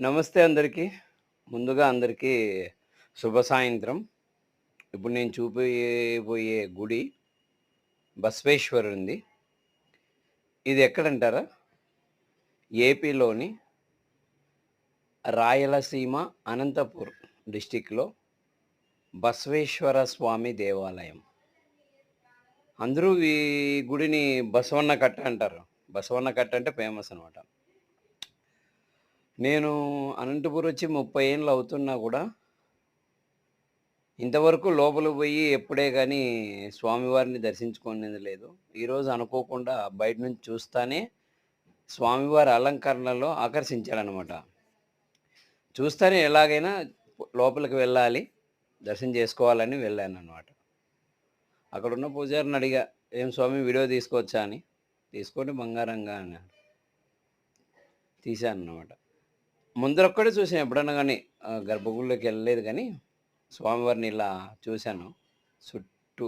నమస్తే అందరికీ. ముందుగా అందరికీ శుభ సాయంత్రం. ఇప్పుడు నేను చూపియబోయే గుడి బసవేశ్వరుంది. ఇది ఎక్కడంటారా? ఏపీలోని రాయలసీమ అనంతపూర్ డిస్ట్రిక్ట్‌లో బసవేశ్వర స్వామి దేవాలయం. అందరూ ఈ గుడిని బసవన్న కట్ట అంటారు. బసవన్న కట్ట అంటే ఫేమస్ అనమాట. నేను అనంతపూర్ వచ్చి 30 ఏండ్లు అవుతున్నా గూడా ఇంతవరకు లోపలికి పోయి ఎప్పుడే గానీ స్వామివారిని దర్శించుకునేది లేదు. ఈరోజు అనుకోకుండా బయట నుంచి చూస్తానే స్వామివారి అలంకరణలో ఆకర్షించాడనమాట. చూస్తానే ఎలాగైనా లోపలికి వెళ్ళాలి, దర్శనం చేసుకోవాలని వెళ్ళాననమాట. అక్కడున్న పూజారిని అడిగా, "ఏం స్వామి వీడియో తీసుకోవచ్చా?" అని. "తీసుకోండి బంగారంగా" అన్నారు. తీశాననమాట. ముందరొక్కడే చూసాను ఎప్పుడన్నా గానీ గర్భగుడిలోకి వెళ్ళలేదు గానీ, స్వామివారిని ఇలా చూశాను. చుట్టూ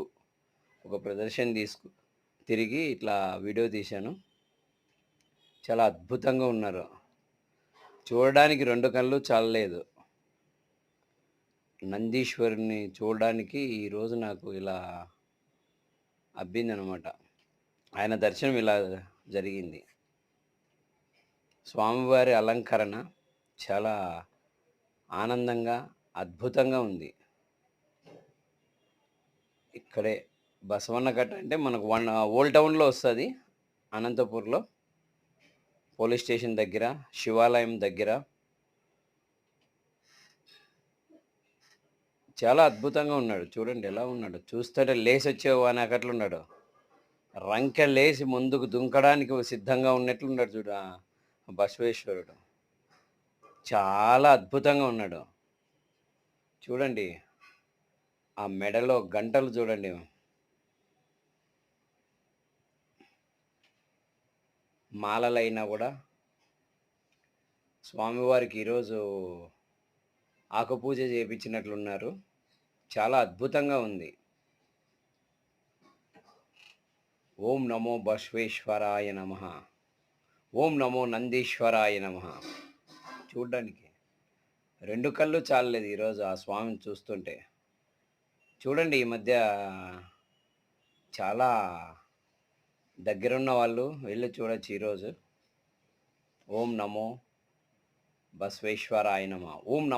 ఒక ప్రదర్శన తిరిగి ఇట్లా వీడియో తీశాను. చాలా అద్భుతంగా ఉన్నారు. చూడడానికి 2 కళ్ళు చాలలేదు. నందీశ్వరుడిని చూడడానికి ఈరోజు నాకు ఇలా అబ్బిందనమాట. ఆయన దర్శనం ఇలా జరిగింది. స్వామివారి అలంకరణ చాలా ఆనందంగా, అద్భుతంగా ఉంది. ఇక్కడే బసవన్న కట్ట అంటే మనకు ఓల్డ్ టౌన్‌లో వస్తది. అనంతపూర్‌లో. పోలీస్ స్టేషన్ దగ్గర, శివాలయం దగ్గర. చాలా అద్భుతంగా ఉన్నాడు. చూడండి ఎలా ఉన్నాడో. చూస్తుంటే లేసొచ్చేవా అన్నట్లున్నాడు. రంకెలేసి ముందుకు దుంకడానికి సిద్ధంగా ఉన్నట్లున్నాడు చూడు బసవేశ్వరుడు. చాలా అద్భుతంగా ఉన్నాడు. చూడండి. ఆ మెడలో గంటలు చూడండి. మాలలైనా గూడా స్వామివారికి ఈరోజు ఆకుపూజ చేపించినట్లున్నారు. చాలా అద్భుతంగా ఉంది. ఓం నమో బసవేశ్వరాయ నమః. ఓం నమో నందీశ్వరాయ నమః. చూడ్డానికి 2 కళ్ళు చాలలేదు ఈరోజు ఆ స్వామిని చూస్తుంటే. చూడండి ఈ మధ్య చాలా దగ్గరున్న వాళ్ళు వెళ్లి చూడొచ్చు ఈరోజు. ఓం నమో బసవేశ్వరాయ నమః. ఓం నమో